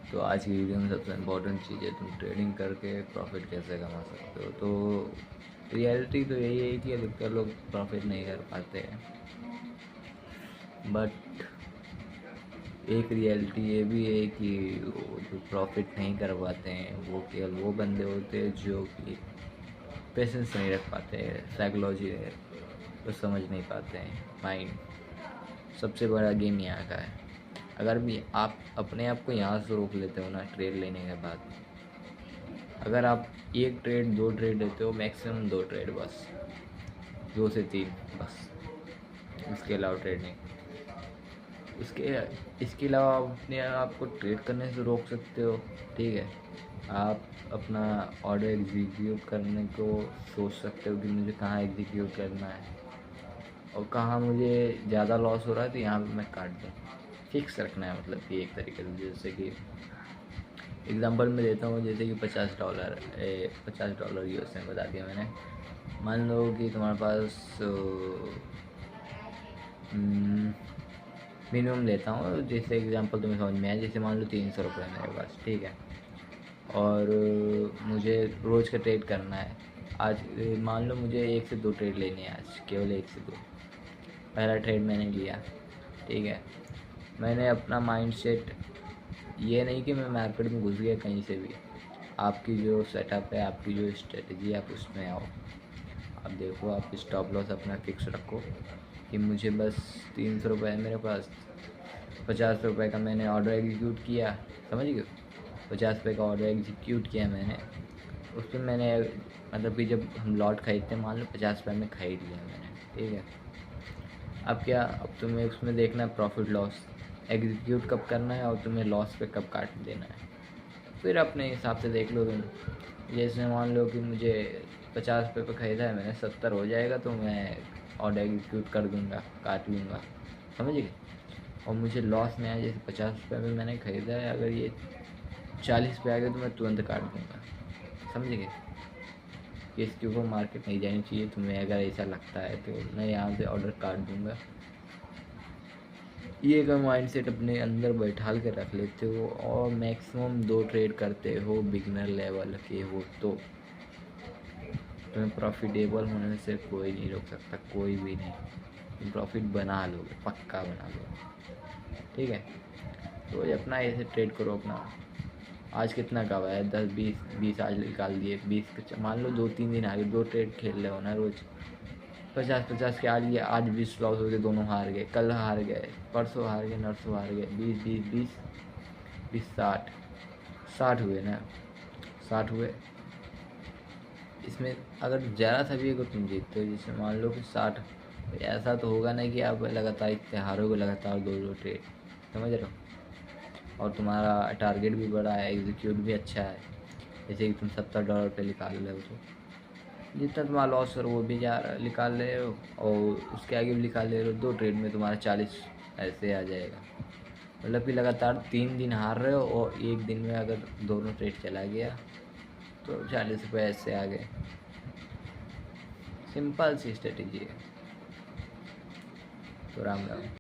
तो आज की वीडियो में सबसे इम्पोर्टेंट चीज़ है तुम ट्रेडिंग करके प्रॉफिट कैसे कमा सकते हो। तो रियलिटी तो यही है कि अधिकतर लोग प्रॉफिट नहीं कर पाते हैं, बट एक रियलिटी ये भी है कि जो प्रॉफिट नहीं कर पाते हैं वो केवल वो बंदे होते हैं जो कि पेशेंस नहीं रख पाते हैं, साइकोलॉजी को समझ नहीं पाते हैं। माइंड सबसे बड़ा गेम यहाँ का है। अगर भी आप अपने आप को यहाँ से रोक लेते हो ना ट्रेड लेने के बाद, अगर आप एक ट्रेड दो ट्रेड लेते हो, मैक्सिमम दो ट्रेड बस, 2 से 3 बस, इसके अलावा ट्रेड नहीं। इसके अलावा आप अपने आप को ट्रेड करने से रोक सकते हो। ठीक है, आप अपना ऑर्डर एग्जीक्यूट करने को सोच सकते हो कि मुझे कहाँ एग्जीक्यूट करना है और कहाँ मुझे ज़्यादा लॉस हो रहा है तो यहाँ पे मैं काट दूँ। फिक्स रखना है, मतलब कि एक तरीके से, जैसे कि एग्जांपल मैं देता हूँ, जैसे कि $50 यूएस में बता दिया मैंने। मान लो कि तुम्हारे पास मिनिमम लेता हूँ, जैसे एग्जांपल तुम्हें समझ में आए, जैसे मान लो 300 रुपये मेरे पास, ठीक है, और मुझे रोज़ का ट्रेड करना है। आज मान लो मुझे 1 से 2 ट्रेड लेने हैं, आज केवल 1 से 2। पहला ट्रेड मैंने लिया, ठीक है, मैंने अपना माइंड सेट ये नहीं कि मैं मार्केट में घुस गया कहीं से भी। आपकी जो सेटअप है, आपकी जो स्ट्रेटजी है, आप उसमें आओ। आप देखो, आप स्टॉप लॉस अपना फिक्स रखो कि मुझे बस 300 रुपये है मेरे पास, 50 रुपये का मैंने ऑर्डर एग्जीक्यूट किया, समझ गए, 50 रुपये का ऑर्डर एग्जीक्यूट किया मैंने। उस पर मैंने, मतलब कि जब हम लॉट खरीदते हैं, मान लो 50 रुपये में खरीद लिया मैंने, ठीक है। अब क्या, अब तुम्हें उसमें देखना है प्रॉफिट लॉस एग्जीक्यूट कब करना है और तुम्हें लॉस पे कब काट देना है। फिर अपने हिसाब से देख लो तुम। जैसे मान लो कि मुझे 50 रुपये पर ख़रीदा है मैंने, 70 हो जाएगा तो मैं ऑर्डर एग्जीक्यूट कर दूँगा, काट लूँगा, समझ गए। और मुझे लॉस में आया, जैसे 50 रुपये में मैंने ख़रीदा है, अगर ये 40 पे आ गया तो मैं तुरंत काट दूँगा, समझ गए। कि इसके ऊपर मार्केट नहीं जानी चाहिए, तुम्हें अगर ऐसा लगता है तो मैं यहाँ से ऑर्डर काट दूँगा। ये अगर माइंड सेट अपने अंदर बैठाल के रख लेते हो और मैक्सिमम 2 ट्रेड करते हो, बिगनर लेवल के हो, तो तुम्हें प्रॉफिटेबल होने से कोई नहीं रोक सकता, कोई भी नहीं। तुम प्रॉफिट बना लोगे, पक्का बना लोगे, ठीक है। रोज़ अपना ऐसे ट्रेड करो अपना। आज कितना कमा है, 10 20 आज निकाल दिए, 20 मान लो 2-3 दिन आगे 2 ट्रेड खेल रहे हो ना रोज़, 50-50 के आ लिए, आज 20 लॉस हो गए, दोनों हार गए, कल हार गए, परसों हार गए, नरसों हार गए, 20 60 हुए ना, 60 हुए। इसमें अगर ज़रा सा भी अगर तुम जीतते हो, जैसे मान लो कि 60, ऐसा तो होगा ना कि आप लगातार इतने हारोगे, लगातार 2 ट्रेड, समझ रहे हो। और तुम्हारा टारगेट भी बड़ा है, एग्जीक्यूट भी अच्छा है, जैसे कि तुम $70 पे निकाल रहे हो, तो जितना तुम्हारा लॉस करो वो भी निकाल रहे हो और उसके आगे भी निकाल ले रहे हो। 2 ट्रेड में तुम्हारा 40 ऐसे आ जाएगा। मतलब कि लगातार 3 दिन हार रहे हो और एक दिन में अगर दोनों ट्रेड चला गया तो 40 रुपये ऐसे आ गए। सिंपल सी स्ट्रेटेजी है। तो राम राम।